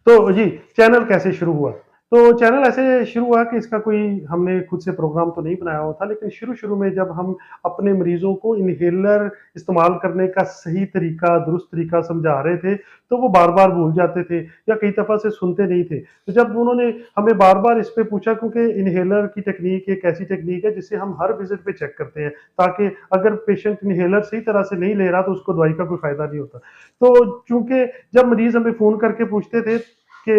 तो जी, चैनल कैसे शुरू हुआ? तो चैनल ऐसे शुरू हुआ कि इसका कोई हमने खुद से प्रोग्राम तो नहीं बनाया हुआ था, लेकिन शुरू-शुरू में जब हम अपने मरीज़ों को इन्हेलर इस्तेमाल करने का सही तरीका, दुरुस्त तरीका समझा रहे थे, तो वो बार-बार भूल जाते थे या कई दफ़ा से सुनते नहीं थे। तो जब उन्होंने हमें बार-बार इस पे पूछा, क्योंकि इन्हेलर की टेक्नीक एक ऐसी टेक्नीक है जिसे हम हर विज़िट पे चेक करते हैं, ताकि अगर पेशेंट इन्हेलर सही तरह से नहीं ले रहा, तो उसको दवाई का कोई फ़ायदा नहीं होता। तो चूँकि जब मरीज़ हमें फ़ोन करके पूछते थे कि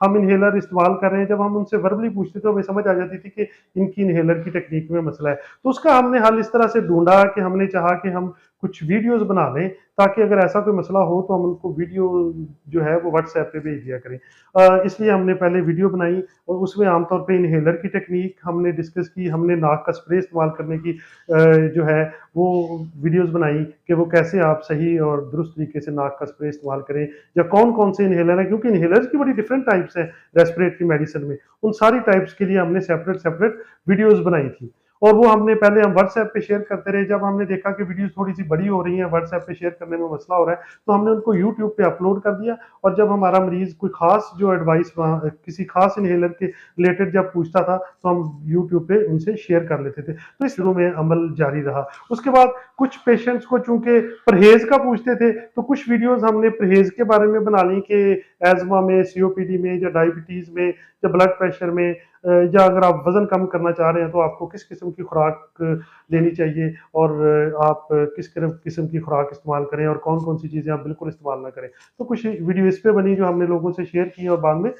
हम इन्हेलर इस्तेमाल कर रहे हैं, जब हम उनसे वर्बली पूछते थे, तो हमें समझ आ जाती थी कि इनकी इन्हेलर की टेक्नीक में मसला है। तो उसका हमने हल इस तरह से ढूँढा कि हमने चाहा कि हम कुछ वीडियोज़ बना लें, ताकि अगर ऐसा कोई मसला हो तो हम उनको वीडियो जो है वो व्हाट्सऐप पे भेज दिया करें। इसलिए हमने पहले वीडियो बनाई और उसमें आमतौर पे इन्हेलर की टेक्नीक हमने डिस्कस की, हमने नाक का स्प्रे इस्तेमाल करने की जो है वो वीडियोज़ बनाई कि वो कैसे आप सही और दुरुस्त तरीके से नाक का स्प्रे इस्तेमाल करें, या कौन-कौन से इन्हेलर हैं, क्योंकि इन्हेलर्स की बड़ी डिफरेंट टाइप्स हैं रेस्पिरेटरी मेडिसिन में। उन सारी टाइप्स के लिए हमने सेपरेट-सेपरेट वीडियोज़ बनाई थी। और वो हमने पहले हम व्हाट्सऐप पे शेयर करते रहे, जब हमने देखा कि वीडियोज़ थोड़ी-सी बड़ी हो रही हैं, व्हाट्सऐप पे शेयर करने में मसला हो रहा है, तो हमने उनको यूट्यूब पे अपलोड कर दिया। और जब हमारा मरीज़ कोई ख़ास जो एडवाइस वहाँ किसी ख़ास इन्हेलर के रिलेटेड जब पूछता था, तो हम यूट्यूब पे उनसे शेयर कर लेते थे। तो इस शुरू में अमल जारी रहा। उसके बाद कुछ पेशेंट्स को चूँकि परहेज़ का पूछते थे, तो कुछ वीडियोज़ हमने परहेज़ के बारे में बना ली कि एज़मा में, सीओपीडी में या डायबिटीज़ में या ब्लड प्रेशर में, या अगर आप वज़न कम करना चाह रहे हैं, तो आपको किस किस्म की खुराक लेनी चाहिए, और आप किस किस्म की खुराक इस्तेमाल करें, और कौन-कौन सी चीज़ें आप बिल्कुल इस्तेमाल ना करें। तो कुछ वीडियो इस पे बनी जो हमने लोगों से शेयर की, और बाद में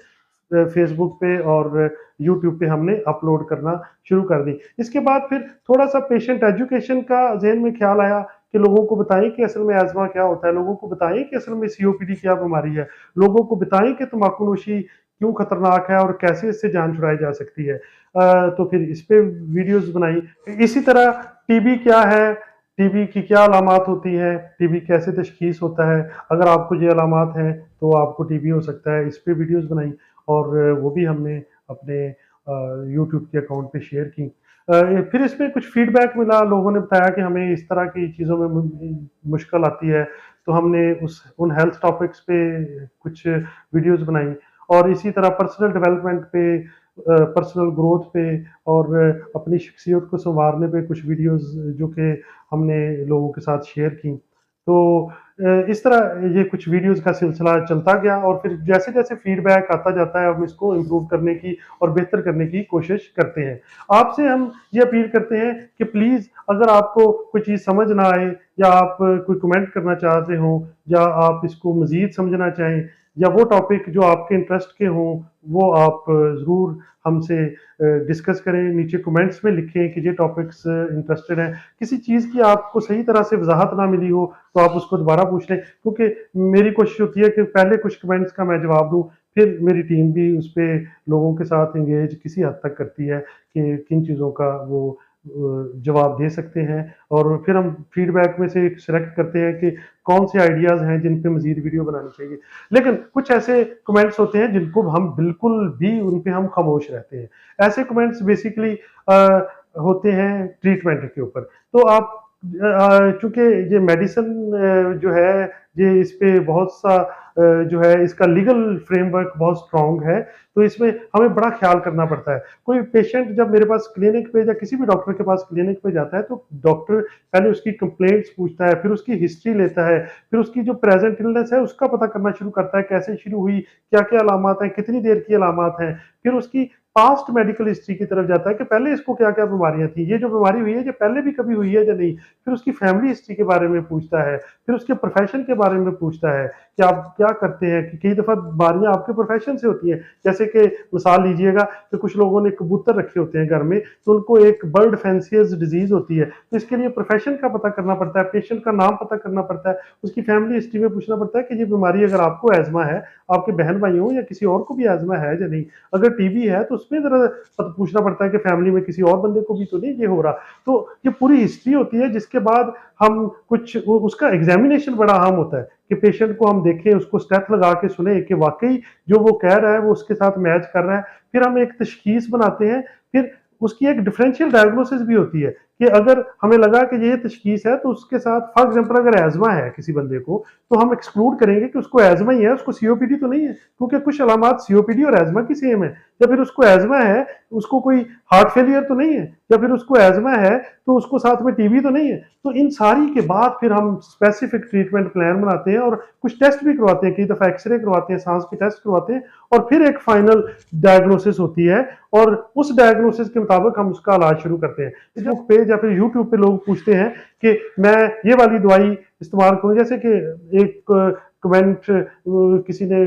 फेसबुक पे और यूट्यूब पे हमने अपलोड करना शुरू कर दी। इसके बाद फिर थोड़ा-सा पेशेंट एजुकेशन का ज़हन में ख़्याल आया कि लोगों को बताएँ कि असल में अज़मा क्या होता है, लोगों को बताएँ कि असल में सीओपीडी क्या बीमारी है, लोगों को बताएँ कि तम्बाकूनोशी क्यों खतरनाक है और कैसे इससे जान छुड़ाई जा सकती है। तो फिर इस पे वीडियोज़ बनाई। इसी तरह टीबी क्या है, टीबी की क्या अलामात होती हैं, टीबी कैसे तशख़ीस होता है, अगर आपको ये अलामात हैं, तो आपको टीबी हो सकता है, इस पे वीडियोज़ बनाई। और वो भी हमने अपने यूट्यूब के अकाउंट पे शेयर की। फिर इसमें कुछ फीडबैक मिला, लोगों ने बताया कि हमें इस तरह की चीज़ों में मुश्किल आती है, तो हमने उस उन हेल्थ टॉपिक्स पे कुछ वीडियोज़ बनाई। और इसी तरह पर्सनल डेवलपमेंट पे, पर्सनल ग्रोथ पे, और अपनी शख्सियत को सँवारने पे कुछ वीडियोज़ जो कि हमने लोगों के साथ शेयर की। तो इस तरह ये कुछ वीडियोज़ का सिलसिला चलता गया, और फिर जैसे-जैसे फीडबैक आता जाता है, हम इसको इम्प्रूव करने की और बेहतर करने की कोशिश करते हैं। आपसे हम ये अपील करते हैं कि प्लीज़, अगर आपको कोई चीज़ समझ ना आए, या आप कोई कमेंट करना चाहते हों, या आप इसको मज़ीद समझना चाहें, या वो टॉपिक जो आपके इंटरेस्ट के हों, वो आप ज़रूर हमसे डिस्कस करें। नीचे कमेंट्स में लिखें कि ये टॉपिक्स इंटरेस्टेड हैं। किसी चीज़ की आपको सही तरह से वज़ाहत ना मिली हो, तो आप उसको दोबारा पूछ लें, क्योंकि मेरी कोशिश होती है कि पहले कुछ कमेंट्स का मैं जवाब दूँ, फिर मेरी टीम भी उस पे लोगों के साथ एंगेज किसी हद तक करती है कि किन चीज़ों का वो जवाब दे सकते हैं, और फिर हम फीडबैक में से सिलेक्ट करते हैं कि कौन से आइडियाज़ हैं जिन पे मज़ीद वीडियो बनानी चाहिए। लेकिन कुछ ऐसे कमेंट्स होते हैं जिनको हम बिल्कुल भी उन पे हम खामोश रहते हैं। ऐसे कमेंट्स बेसिकली होते हैं ट्रीटमेंट के ऊपर। तो आप चूँकि ये मेडिसिन जो है, ये इस पे बहुत सा जो है इसका लीगल फ्रेमवर्क बहुत स्ट्रॉन्ग है, तो इसमें हमें बड़ा ख़्याल करना पड़ता है। कोई पेशेंट जब मेरे पास क्लिनिक पे या किसी भी डॉक्टर के पास क्लिनिक पे जाता है, तो डॉक्टर पहले उसकी कंप्लेंट्स पूछता है, फिर उसकी हिस्ट्री लेता है, फिर उसकी जो प्रेज़ेंट इलनेस है उसका पता करना शुरू करता है, कैसे शुरू हुई, क्या-क्या अलामात हैं, कितनी देर की अलामात हैं। फिर उसकी पास्ट मेडिकल हिस्ट्री की तरफ जाता है कि पहले इसको क्या-क्या बीमारियाँ थी, ये जो बीमारी हुई है, ये पहले भी कभी हुई है या नहीं। फिर उसकी फैमिली हिस्ट्री के बारे में पूछता है, फिर उसके प्रोफ़ेशन के बारे में पूछता है कि आप क्या करते हैं, कि कई दफ़ा बीमारियाँ आपके प्रोफ़ेशन से होती हैं। जैसे कि मिसाल लीजिएगा कि कुछ लोगों ने कबूतर रखे होते हैं घर में, तो उनको एक बर्ड फैंसियर्स डिज़ीज़ होती है। तो इसके लिए प्रोफ़ेशन का पता करना पड़ता है, पेशेंट का नाम पता करना पड़ता है, उसकी फैमिली हिस्ट्री में पूछना पड़ता है कि ये बीमारी अगर आपको अज़मा है, आपके बहन-भाइयों या किसी और को भी अज़मा है या नहीं? अगर टीबी है तो उसमें ज़रा पूछना पड़ता है कि फैमिली में किसी और बंदे को भी तो नहीं ये हो रहा। तो ये पूरी हिस्ट्री होती है, जिसके बाद हम कुछ उसका एग्ज़ामिनेशन बड़ा अहम होता है कि पेशेंट को हम देखें, उसको स्टेथ लगा के सुने कि वाक़ई जो वो कह रहा है वो उसके साथ मैच कर रहा है। फिर हम एक तशख़ीस बनाते हैं, फिर उसकी एक डिफरेंशियल डायग्नोसिस भी होती है कि अगर हमें लगा कि ये तशखीस है तो उसके साथ फॉर एग्जांपल अगर एज़मा है किसी बंदे को, तो हम एक्सक्लूड करेंगे कि उसको एज़मा ही है, उसको सीओपीडी तो नहीं है, क्योंकि कुछ अलामात सीओपीडी और एज़मा की सेम है। या फिर उसको एज़मा है, उसको कोई हार्ट फेलियर तो नहीं है, या फिर उसको एज़मा है तो उसको साथ में टीबी तो नहीं है। तो इन सारी के बाद फिर हम स्पेसिफिक ट्रीटमेंट प्लान बनाते हैं और कुछ टेस्ट भी करवाते हैं, कई दफ़ा एक्सरे करवाते हैं, सांस के टेस्ट करवाते हैं और फिर एक फाइनल डायग्नोसिस होती है और उस डायग्नोसिस के मुताबिक हम उसका इलाज शुरू करते हैं। फेसबुक पे या फिर यूट्यूब पे लोग पूछते हैं कि मैं ये वाली दवाई इस्तेमाल करूं, जैसे कि एक कमेंट किसी ने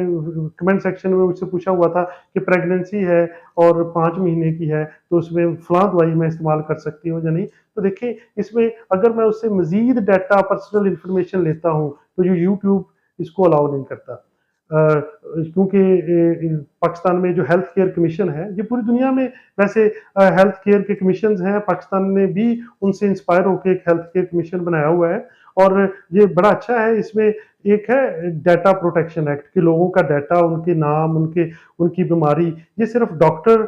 कमेंट सेक्शन में मुझसे पूछा हुआ था कि प्रेगनेंसी है और 5 महीने की है तो उसमें फलां दवाई मैं इस्तेमाल कर सकती हूँ या नहीं। तो देखिए, इसमें अगर मैं उससे मजीद डाटा पर्सनल इंफॉर्मेशन लेता हूँ तो ये यूट्यूब इसको अलाउ नहीं करता, क्योंकि पाकिस्तान में जो हेल्थ केयर कमीशन है, ये पूरी दुनिया में वैसे हेल्थ केयर के कमीशन हैं, पाकिस्तान ने भी उनसे इंस्पायर होकर एक हेल्थ केयर कमीशन बनाया हुआ है और ये बड़ा अच्छा है। इसमें एक है डाटा प्रोटेक्शन एक्ट कि लोगों का डाटा, उनके नाम, उनकी बीमारी, ये सिर्फ डॉक्टर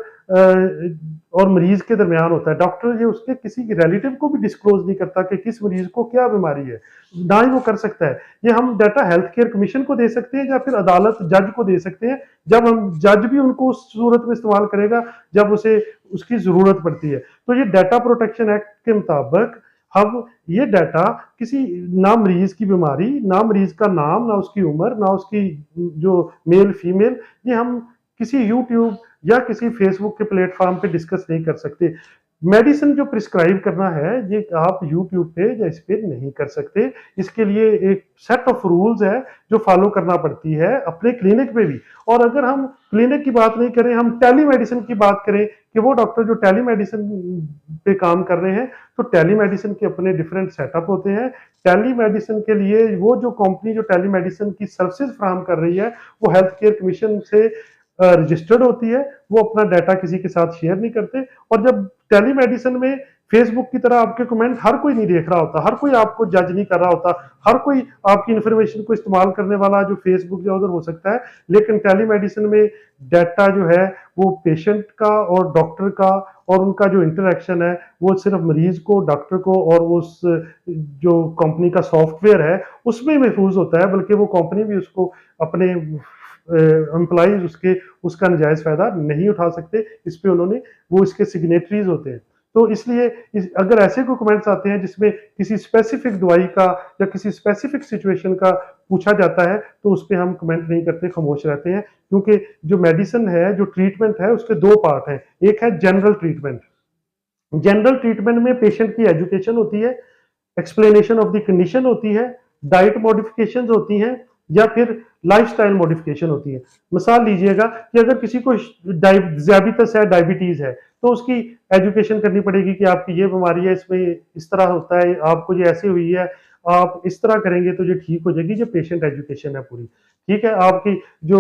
और मरीज के दरमियान होता है। डॉक्टर ये उसके किसी रिलेटिव को भी डिस्क्लोज नहीं करता कि किस मरीज को क्या बीमारी है, ना ही वो कर सकता है। ये हम डाटा हेल्थ केयर कमीशन को दे सकते हैं या फिर अदालत जज को दे सकते हैं, जब हम जज भी उनको उस सूरत में इस्तेमाल करेगा जब उसे उसकी जरूरत पड़ती है। तो ये डाटा प्रोटेक्शन एक्ट के मुताबिक हम ये डाटा किसी, ना मरीज की बीमारी, ना मरीज का नाम, ना उसकी उम्र, ना उसकी जो मेल फीमेल, ये हम किसी यूट्यूब या किसी फेसबुक के प्लेटफॉर्म पे डिस्कस नहीं कर सकते। मेडिसिन जो प्रिस्क्राइब करना है ये आप यूट्यूब पे या इस पे नहीं कर सकते। इसके लिए एक सेट ऑफ रूल्स है जो फॉलो करना पड़ती है अपने क्लिनिक पे भी। और अगर हम क्लिनिक की बात नहीं करें, हम टेलीमेडिसिन की बात करें कि वो डॉक्टर जो टेलीमेडिसिन पे काम कर रहे हैं, तो टेलीमेडिसिन के अपने डिफरेंट सेटअप होते हैं। टेलीमेडिसिन के लिए वो जो कंपनी जो टेलीमेडिसिन की सर्विसेज फराहम कर रही है, वो हेल्थ केयर कमीशन से रजिस्टर्ड होती है। वो अपना डाटा किसी के साथ शेयर नहीं करते। और जब टेलीमेडिसिन में फेसबुक की तरह आपके कमेंट हर कोई नहीं देख रहा होता, हर कोई आपको जज नहीं कर रहा होता, हर कोई आपकी इंफॉर्मेशन को इस्तेमाल करने वाला जो फेसबुक या उधर हो सकता है, लेकिन टेलीमेडिसिन में डाटा जो है वो पेशेंट का और डॉक्टर का और उनका जो इंटरेक्शन है वो सिर्फ मरीज को, डॉक्टर को और उस जो कंपनी का सॉफ्टवेयर है उसमें महफूज होता है, बल्कि वो कंपनी भी उसको अपने एम्प्लॉइज उसका नजायज फायदा नहीं उठा सकते। इस पे उन्होंने वो इसके सिग्नेटरीज होते हैं। तो इसलिए अगर ऐसे कोई कमेंट्स आते हैं जिसमें किसी स्पेसिफिक दवाई का या किसी स्पेसिफिक सिचुएशन का पूछा जाता है तो उस पर हम कमेंट नहीं करते, खामोश रहते हैं। क्योंकि जो मेडिसिन है, जो ट्रीटमेंट है, उसके दो पार्ट हैं। एक है जनरल ट्रीटमेंट। जनरल ट्रीटमेंट में पेशेंट की एजुकेशन होती है, एक्सप्लेनेशन ऑफ द कंडीशन होती है, डाइट मॉडिफिकेशंस होती हैं या फिर लाइफस्टाइल मॉडिफिकेशन होती है। मिसाल लीजिएगा कि अगर किसी को डायबिटिस है, डायबिटीज है, तो उसकी एजुकेशन करनी पड़ेगी कि आपकी ये बीमारी है, इसमें इस तरह होता है, आपको ये ऐसी हुई है, आप इस तरह करेंगे तो ये ठीक हो जाएगी। ये पेशेंट एजुकेशन है पूरी। ठीक है, आपकी जो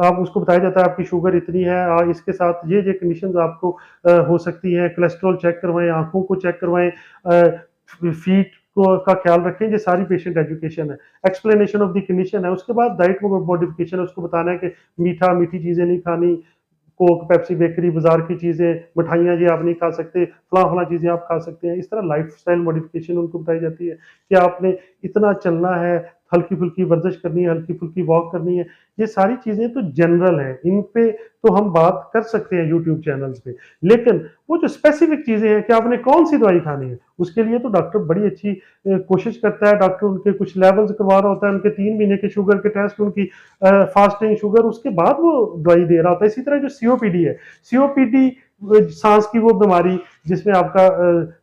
आप उसको बताया जाता है आपकी शुगर इतनी है, इसके साथ ये कंडीशंस आपको हो सकती हैं, कोलेस्ट्रॉल चेक करवाएं, आंखों को चेक करवाएं, फीट को का ख्याल रखें। ये सारी पेशेंट एजुकेशन है। एक्सप्लेनेशन ऑफ द कंडीशन है। उसके बाद डाइट मॉडिफिकेशन है, उसको बताना है कि मीठी चीजें नहीं खानी, कोक, पेप्सी, बेकरी, बाजार की चीजें, मिठाइयाँ ये आप नहीं खा सकते, फला चीजें आप खा सकते हैं। इस तरह लाइफस्टाइल मॉडिफिकेशन उनको बताई जाती है कि आपने इतना चलना है, हल्की फुल्की वर्जिश करनी है, हल्की फुल्की वॉक करनी है। ये सारी चीजें तो जनरल हैं, इन पे तो हम बात कर सकते हैं यूट्यूब चैनल्स पे। लेकिन वो जो स्पेसिफिक चीजें हैं कि आपने कौन सी दवाई खानी है, उसके लिए तो डॉक्टर बड़ी अच्छी कोशिश करता है। डॉक्टर उनके कुछ लेवल्स करवा रहा होता है, उनके 3 महीने के शुगर के टेस्ट, उनकी फास्टिंग शुगर, उसके बाद वो दवाई दे रहा होता है। इसी तरह जो सीओपीडी है, सीओपीडी सांस की वो बीमारी जिसमें आपका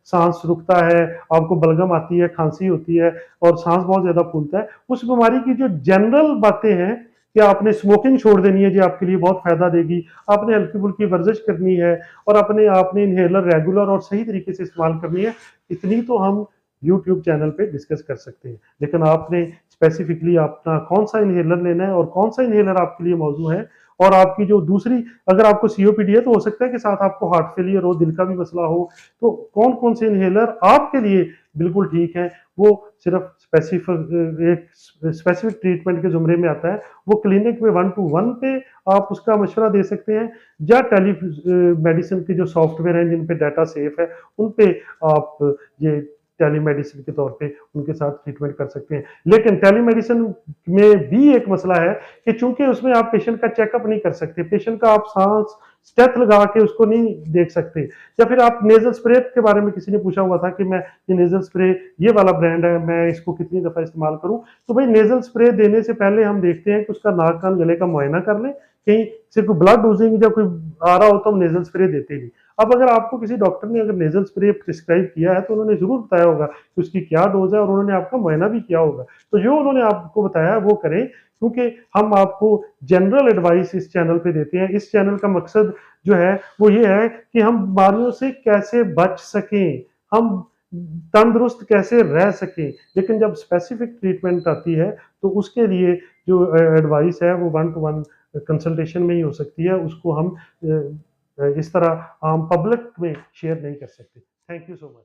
सांस रुकता है, आपको बलगम आती है, खांसी होती है और सांस बहुत ज्यादा फूलता है, उस बीमारी की जो जनरल बातें हैं कि आपने स्मोकिंग छोड़ देनी है, जो आपके लिए बहुत फायदा देगी, आपने हल्की फुल्की वर्जिश करनी है और आपने इनहेलर रेगुलर और सही तरीके से इस्तेमाल करनी है, इतनी तो हम यूट्यूब चैनल पे डिस्कस कर सकते हैं। लेकिन आपने स्पेसिफिकली अपना कौन-सा इन्हेलर लेना है और कौन-सा इन्हेलर आपके लिए मौज़ू है और आपकी जो दूसरी अगर आपको सीओपीडी है तो हो सकता है कि साथ आपको हार्ट फेलियर हो, दिल का भी मसला हो, तो कौन-कौन से इन्हेलर आपके लिए बिल्कुल ठीक हैं, वो सिर्फ़ एक स्पेसिफिक ट्रीटमेंट के ज़ुमरे में आता है। वो क्लिनिक में 1 टू 1 पे आप उसका मशवरा दे सकते हैं या मेडिसिन के जो सॉफ्टवेयर हैं जिन पे डाटा सेफ है, उन पे आप ये टेलीमेडिसिन के तौर पे उनके साथ ट्रीटमेंट कर सकते हैं। लेकिन टेलीमेडिसिन में भी एक मसला है कि चूँकि उसमें आप पेशेंट का चेकअप नहीं कर सकते, पेशेंट का आप साँस स्टेथ लगा के उसको नहीं देख सकते या फिर आप नेज़ल स्प्रे के बारे में किसी ने पूछा हुआ था कि मैं ये नेज़ल स्प्रे ये वाला ब्रांड है, मैं इसको कितनी दफ़ा इस्तेमाल करूँ? तो भाई नेज़ल स्प्रे देने से पहले हम देखते हैं कि उसका नाक, कान, गले का मुआयना कर लें, कहीं से कोई ब्लड लूजिंग या कोई आ रहा हो तो हम नेज़ल स्प्रे देते नहीं। अब अगर आपको किसी डॉक्टर ने अगर नेज़ल स्प्रे प्रिस्क्राइब किया है तो उन्होंने ज़रूर बताया होगा कि उसकी क्या डोज़ है और उन्होंने आपका मुआयना भी किया होगा। तो जो उन्होंने आपको बताया वो करें क्योंकि हम आपको जनरल एडवाइस इस चैनल पे देते हैं। इस चैनल का मकसद जो है वो ये है कि हम बीमारियों से कैसे बच सकें, हम तंदुरुस्त कैसे रह सकें। लेकिन जब स्पेसिफिक ट्रीटमेंट आती है तो उसके लिए जो एडवाइस है वो 1 टू 1 कंसल्टेशन में ही हो सकती है। उसको हम इस तरह आम पब्लिक में शेयर नहीं कर सकते। Thank you so much.